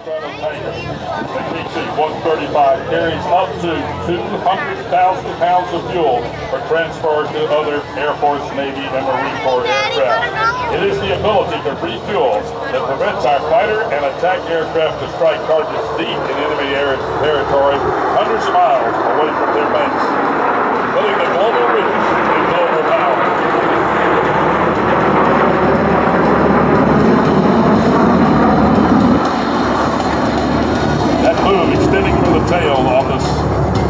Stratotanker. The KC-135 carries up to 200,000 pounds of fuel for transfer to other Air Force, Navy, and Marine Corps aircraft. It is the ability to refuel that prevents our fighter and attack aircraft to strike targets deep in enemy territory, hundreds of miles away from their base, putting the global reach in global power. Extending from the tail on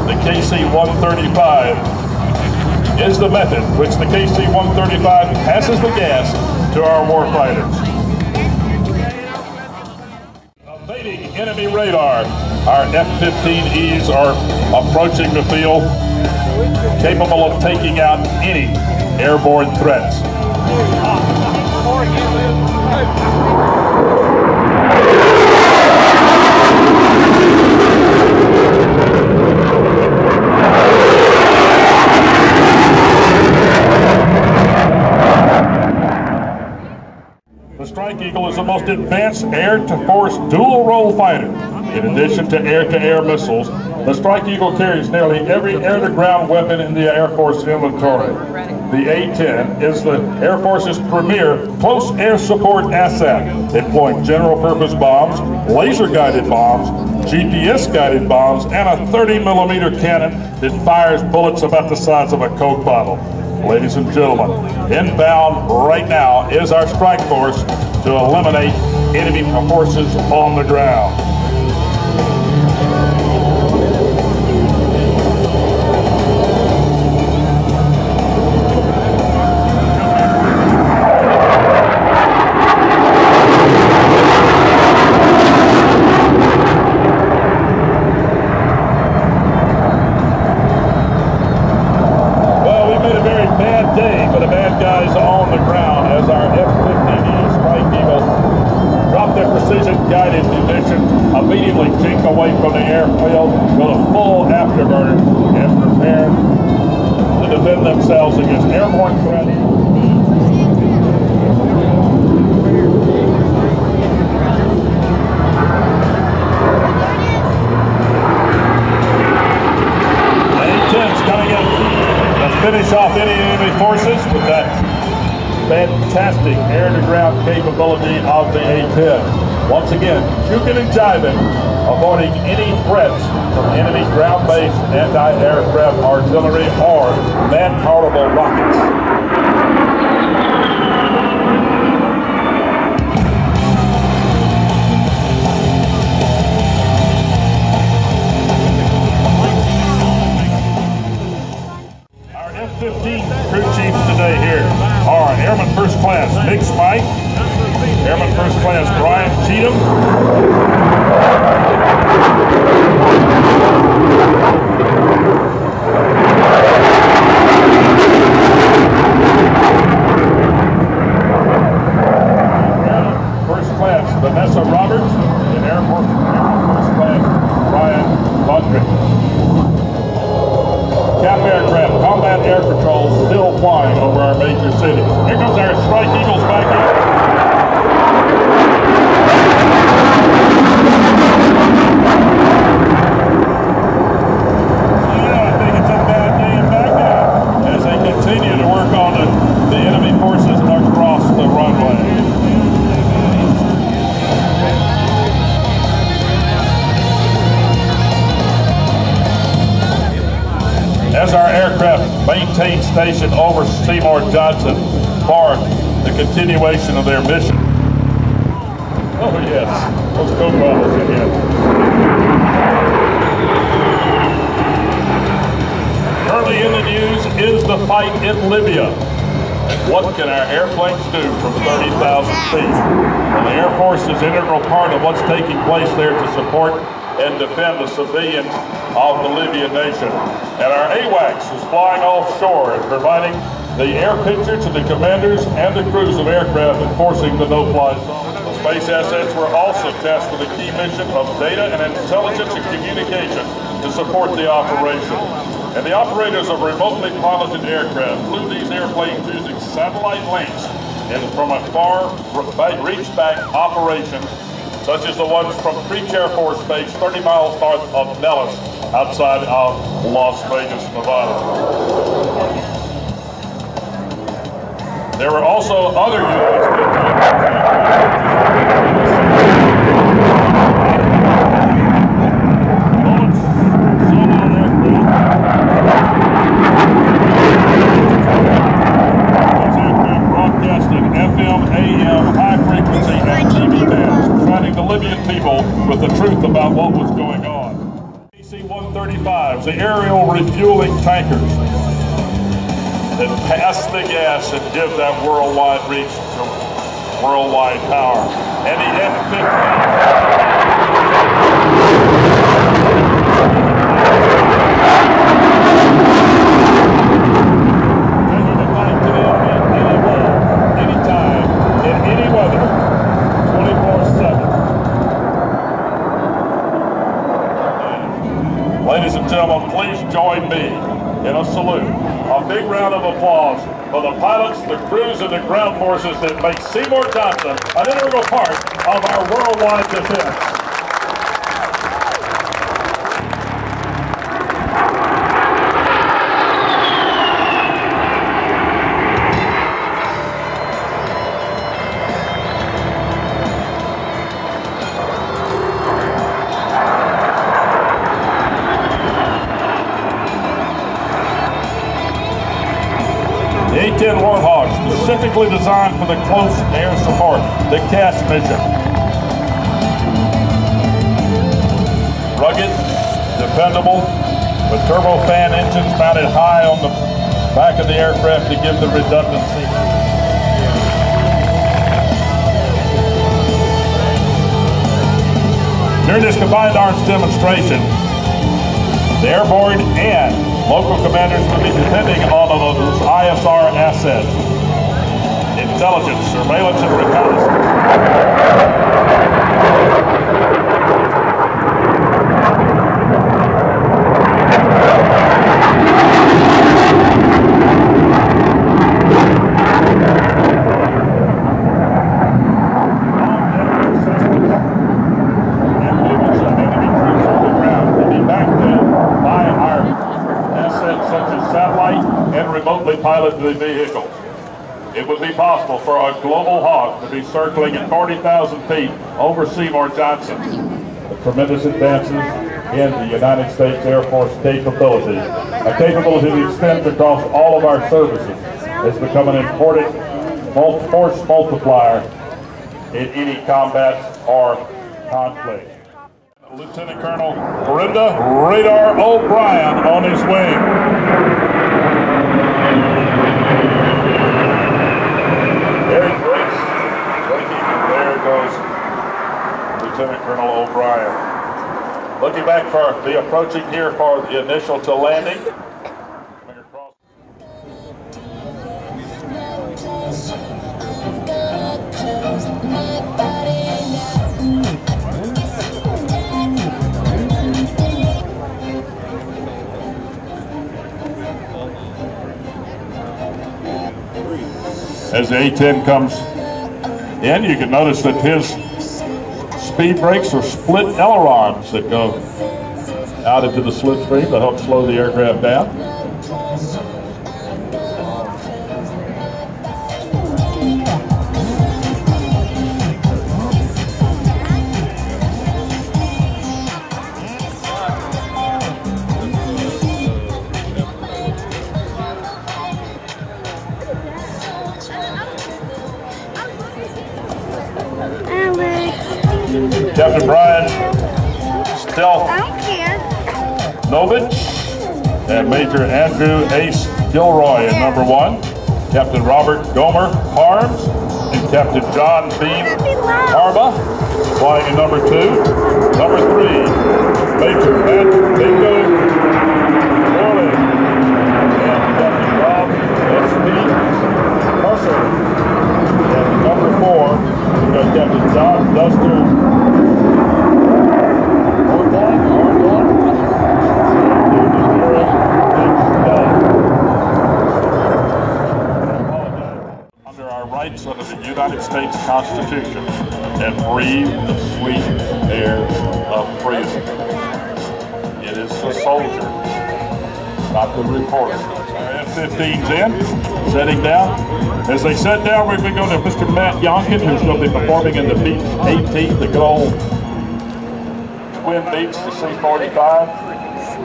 the KC-135 is the method which the KC-135 passes the gas to our warfighters. Evading enemy radar, our F-15Es are approaching the field, capable of taking out any airborne threats. The Strike Eagle is the most advanced air-to-force dual-role fighter. In addition to air-to-air missiles, the Strike Eagle carries nearly every air-to-ground weapon in the Air Force inventory. The A-10 is the Air Force's premier close air support asset, employing general-purpose bombs, laser-guided bombs, GPS-guided bombs, and a 30-millimeter cannon that fires bullets about the size of a Coke bottle. Ladies and gentlemen, inbound right now is our strike force to eliminate enemy forces on the ground. Day for the bad guys on the ground as our F-15E Strike Eagle dropped their precision-guided munitions, immediately jinked away from the airfield with a full afterburner and prepared to defend themselves against airborne threats. Finish off any enemy forces with that fantastic air-to-ground capability of the A-10. Once again, juking and jiving, avoiding any threats from enemy ground-based anti-aircraft artillery or man-powerable rockets. F-15 crew chiefs today here are Airman First Class Nick Spike, Airman First Class Brian Cheatham, First Class Vanessa Roberts, and Airman First Class Brian Lundgren. Cap aircraft, combat air patrol still flying over our major cities. Here comes our Strike Eagles back in. Yeah, I think it's a bad day in Baghdad as they continue to work on the enemy forces across the runway. As our aircraft maintain station over Seymour Johnson for the continuation of their mission. Oh yes, those Coke bottles again. Early in the news is the fight in Libya. What can our airplanes do from 30,000 feet? Well, the Air Force is an integral part of what's taking place there to support and defend the civilians of the Libyan nation. And our AWACS is flying offshore and providing the air picture to the commanders and the crews of aircraft enforcing the no-fly zone. The space assets were also tasked with a key mission of data and intelligence and communication to support the operation. And the operators of remotely piloted aircraft flew these airplanes using satellite links and from a far reach-back operation such as the ones from Creech Air Force Base 30 miles north of Nellis, outside of Las Vegas, Nevada. There were also other units. Broadcasting FM, AM, high frequency, and TV bands, providing the Libyan people with the truth about what was going on. KC-135s, the aerial refueling tankers that pass the gas and give that worldwide reach to worldwide power. And the F-15E. Ladies and gentlemen, please join me in a salute. A big round of applause for the pilots, the crews, and the ground forces that make Seymour Johnson an integral part of our worldwide defense. The A-10 Warthog, specifically designed for the close air support, the CAS mission. Rugged, dependable, with turbofan engines mounted high on the back of the aircraft to give the redundancy. During this combined arms demonstration, the airborne and local commanders will be depending on those ISR assets: intelligence, surveillance, and reconnaissance. And movements of enemy troops on the ground will be backed up by our assets such as satellite and remotely piloted vehicles. It would be possible for a global hawk to be circling at 40,000 feet over Seymour Johnson. The tremendous advances in the United States Air Force capability, a capability that extends across all of our services, has become an important force multiplier in any combat or conflict. Lieutenant Colonel Brenda Radar O'Brien on his wing. Very great. There goes Lieutenant Colonel O'Brien. Looking back for the approaching here for the initial to landing. As the A-10 comes in, you can notice that his speed brakes are split ailerons that go out into the slipstream to help slow the aircraft down. Captain Brian Stealth Novich and Major Andrew Ace Gilroy in number 1, Captain Robert Gomer Harms and Captain John Bean Harba flying in number 2, number 3, Major Matt Bingo Morley and Captain Rob S.P. Mercer, and number 4, we've got Captain John Duster under our rights under the United States Constitution and breathe the sweet of freedom. It is the soldier, not the reporter. Our F-15's in, setting down. As they set down, we're going to go to Mr. Matt Yonkin, who's going to be performing in the B-18, the gold twin beats, the C-45,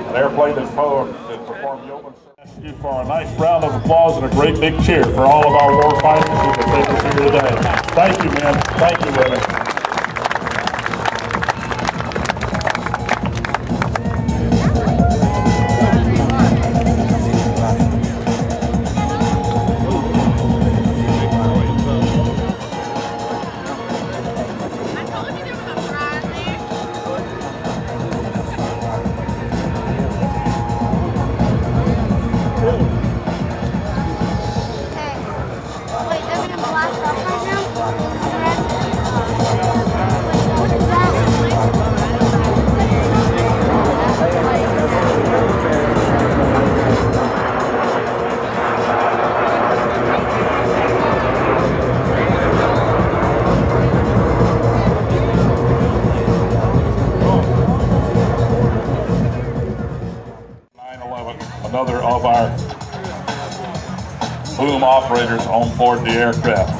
an airplane that performed yeoman. Ask you for a nice round of applause and a great big cheer for all of our war fighters who can take us here today. Thank you, men. Thank you, women. 9/11, another of our boom operators on board the aircraft.